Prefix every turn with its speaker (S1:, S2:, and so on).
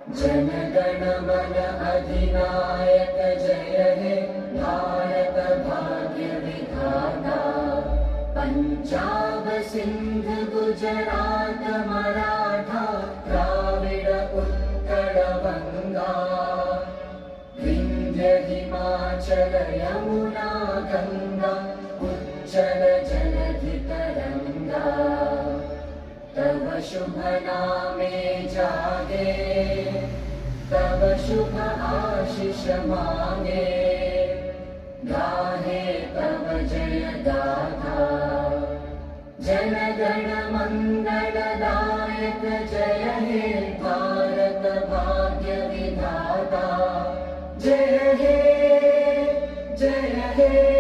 S1: जन गण मन अधिनायक जय हे भारत भाग्य विधाता। पंजाब सिंध गुजरात मराठा द्राविड उत्कल बंगा। विंध्य हिमाचल यमुना गंगा उज्जल जलधि तरंगा। तव शुभ नामे जागे तव शुभ आशीष मांगे। गाहे तव जय गाथा जन गण मंगलदायक जय हे भारत भाग्य विधाता। जय हे जय हे